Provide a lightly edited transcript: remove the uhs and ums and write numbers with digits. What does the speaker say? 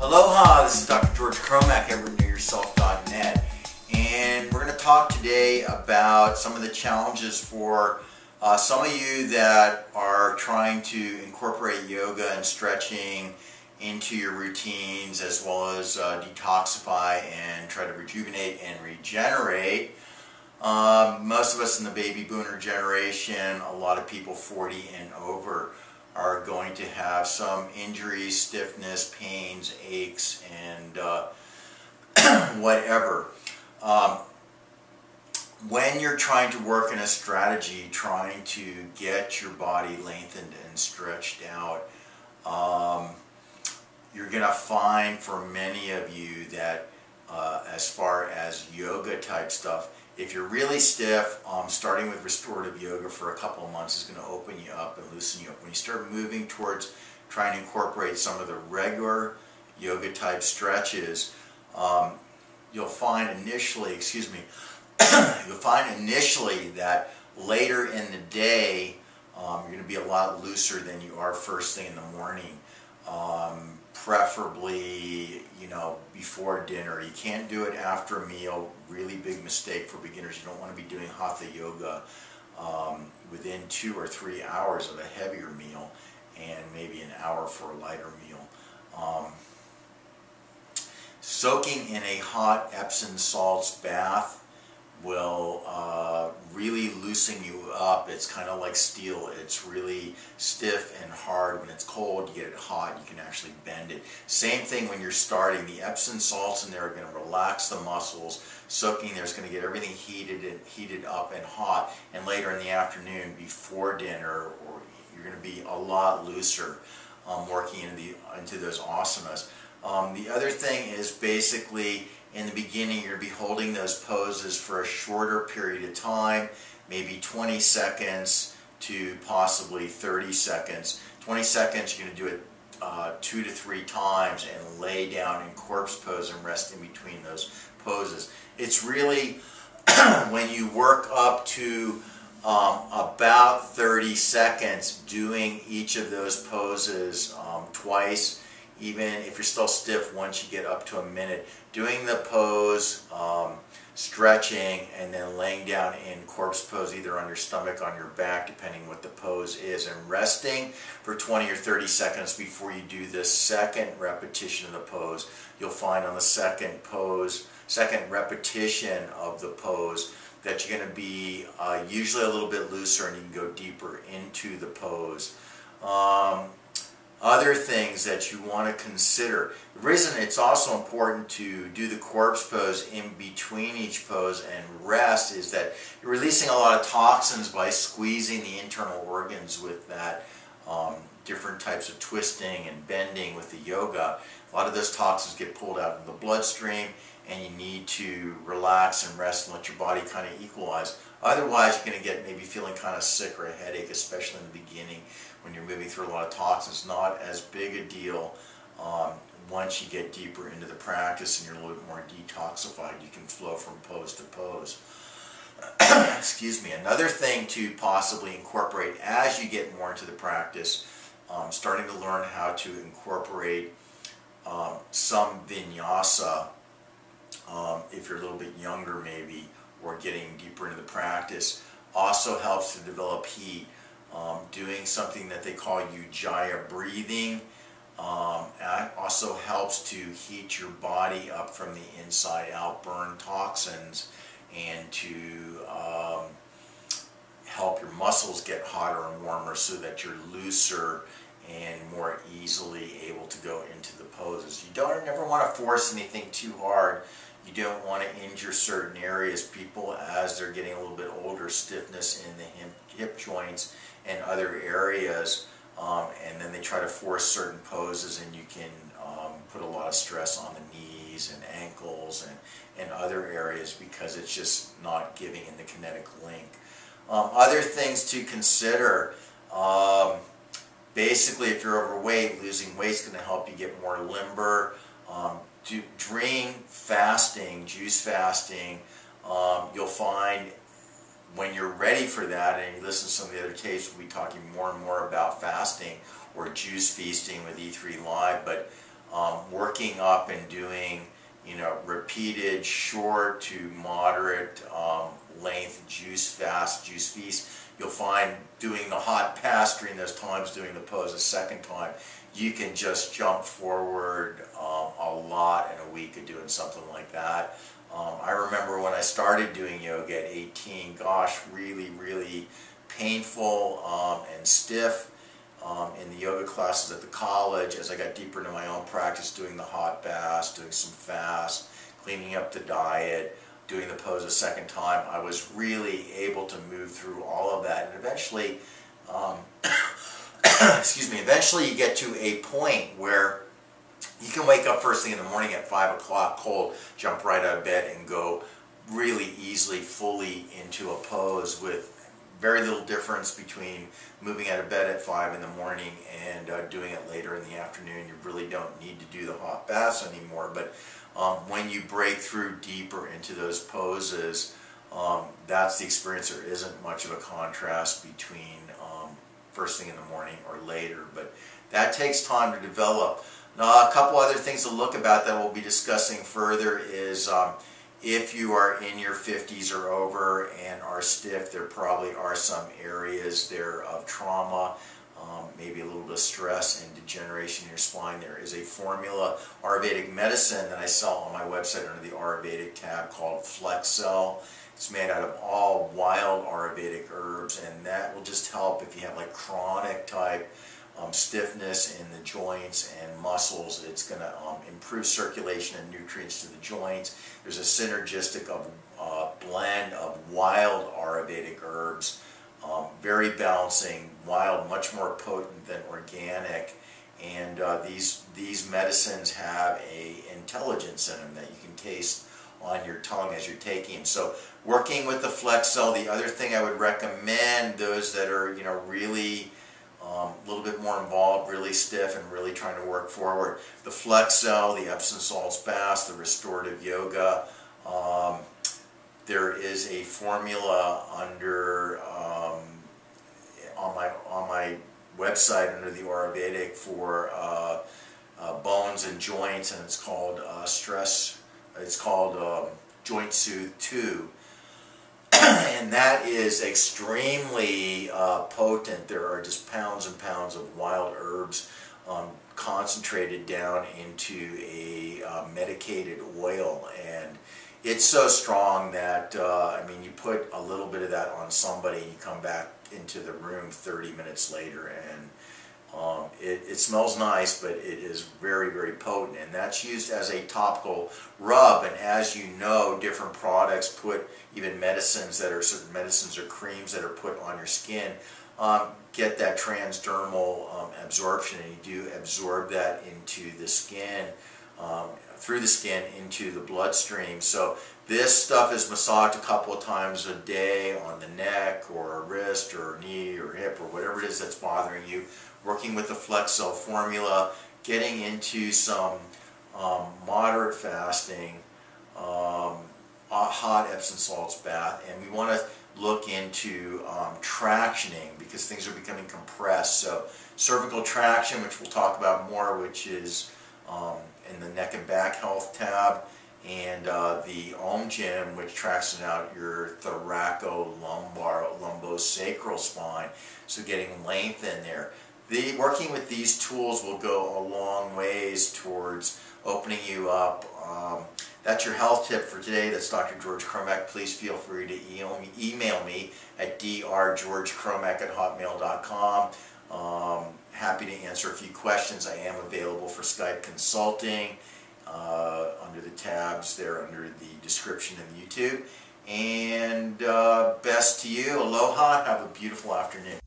Aloha, this is Dr. George Cromack at RenewYourself.net, and we're going to talk today about some of the challenges for some of you that are trying to incorporate yoga and stretching into your routines, as well as detoxify and try to rejuvenate and regenerate. Most of us in the baby boomer generation, a lot of people 40 and over, are going to have some injuries, stiffness, pains, aches, and whatever. When you're trying to work in a strategy, trying to get your body lengthened and stretched out, you're going to find for many of you that as far as yoga type stuff, if you're really stiff, starting with restorative yoga for a couple of months is going to open you up and loosen you up. When you start moving towards trying to incorporate some of the regular yoga type stretches, you'll find initially, you'll find initially that later in the day you're going to be a lot looser than you are first thing in the morning. Preferably, before dinner. You can't do it after a meal. Really big mistake for beginners. You don't want to be doing hatha yoga within 2 or 3 hours of a heavier meal, and maybe an hour for a lighter meal. Soaking in a hot Epsom salts bath will really loosen you up. It's kind of like steel. It's really stiff and hard. When it's cold, you get it hot, you can actually bend it. Same thing when you're starting. The Epsom salts in there are going to relax the muscles. Soaking there is going to get everything heated up and hot. And later in the afternoon, before dinner, you're going to be a lot looser working into those asanas. The other thing is basically, in the beginning, you're going to be holding those poses for a shorter period of time, maybe 20 seconds to possibly 30 seconds. 20 seconds, you're going to do it 2 to 3 times and lay down in corpse pose and rest in between those poses. It's really when you work up to about 30 seconds doing each of those poses twice. Even if you're still stiff, once you get up to a minute, doing the pose, stretching, and then laying down in corpse pose, either on your stomach, on your back, depending what the pose is, and resting for 20 or 30 seconds before you do the second repetition of the pose. You'll find on the second repetition of the pose that you're going to be usually a little bit looser, and you can go deeper into the pose. Other things that you want to consider. The reason it's also important to do the corpse pose in between each pose and rest is that you're releasing a lot of toxins by squeezing the internal organs with that different types of twisting and bending with the yoga. A lot of those toxins get pulled out in the bloodstream, and you need to relax and rest and let your body kind of equalize. Otherwise, you're going to get maybe feeling kind of sick or a headache, especially in the beginning when you're moving through a lot of toxins. Not as big a deal once you get deeper into the practice and you're a little bit more detoxified. You can flow from pose to pose. Excuse me. Another thing to possibly incorporate as you get more into the practice, starting to learn how to incorporate some vinyasa, if you're a little bit younger maybe, or getting deeper into the practice, also helps to develop heat. Doing something that they call Ujjayi breathing also helps to heat your body up from the inside out, burn toxins, and to help your muscles get hotter and warmer so that you're looser and more easily able to go into the poses. You don't never want to force anything too hard. You don't want to injure certain areas. People, as they're getting a little bit older, stiffness in the hip joints and other areas, and then they try to force certain poses, and you can put a lot of stress on the knees and ankles and other areas because it's just not giving in the kinetic link. Other things to consider, basically if you're overweight, losing weight is going to help you get more limber. During fasting, juice fasting, you'll find when you're ready for that, and you listen to some of the other tapes, we'll be talking more and more about fasting or juice feasting with E3Live, but working up and doing, you know, repeated short to moderate length juice fast, juice feast, you'll find doing the hot pass during those times, doing the pose a second time, you can just jump forward a lot in a week of doing something like that. I remember when I started doing yoga at 18, gosh, really painful and stiff in the yoga classes at the college. As I got deeper into my own practice, doing the hot baths, doing some fast, cleaning up the diet, doing the pose a second time, I was really able to move through all of that. And eventually, excuse me, eventually you get to a point where you can wake up first thing in the morning at 5 o'clock cold, jump right out of bed and go really easily, fully into a pose with very little difference between moving out of bed at 5 in the morning and doing it later in the afternoon. You really don't need to do the hot baths anymore. But when you break through deeper into those poses, that's the experience. There isn't much of a contrast between first thing in the morning or later, but that takes time to develop. Now, a couple other things to look about that we'll be discussing further is if you are in your 50s or over and are stiff, there probably are some areas there of trauma, maybe a little bit of stress and degeneration in your spine. There is a formula, Ayurvedic medicine, that I sell on my website under the Ayurvedic tab called Flexcel. It's made out of all wild Ayurvedic herbs, and that will just help if you have like chronic type stiffness in the joints and muscles. It's going to improve circulation and nutrients to the joints. There's a synergistic blend of wild Ayurvedic herbs, very balancing, wild, much more potent than organic. And these medicines have a intelligence in them that you can taste on your tongue as you're taking them. So working with the Flexcel, the other thing I would recommend those that are, you know, really a little bit more involved, really stiff, and really trying to work forward. The Flexcel, the Epsom salts baths, the restorative yoga. There is a formula under on my website under the Ayurvedic for bones and joints, and it's called Joint Soothe 2. And that is extremely potent. There are just pounds and pounds of wild herbs concentrated down into a medicated oil, and it's so strong that I mean, you put a little bit of that on somebody and you come back into the room 30 minutes later, and it smells nice, but it is very potent, and that's used as a topical rub. And as you know, different products put even medicines that are certain medicines or creams that are put on your skin get that transdermal absorption, and you do absorb that into the skin, through the skin into the bloodstream. So this stuff is massaged a couple of times a day on the neck or a wrist or knee or hip or whatever it is that's bothering you. Working with the Flexcel formula, getting into some moderate fasting, hot Epsom salts bath, and we want to look into tractioning because things are becoming compressed. So cervical traction, which we'll talk about more, which is in the neck and back health tab, and the Om Gym, which tractions out your thoracolumbar, lumbosacral spine, so getting length in there. Working with these tools will go a long ways towards opening you up. That's your health tip for today. That's Dr. George Cromack. Please feel free to email me at drgeorgecromack@hotmail.com. Happy to answer a few questions. I am available for Skype consulting under the tabs there under the description in YouTube. And best to you. Aloha. Have a beautiful afternoon.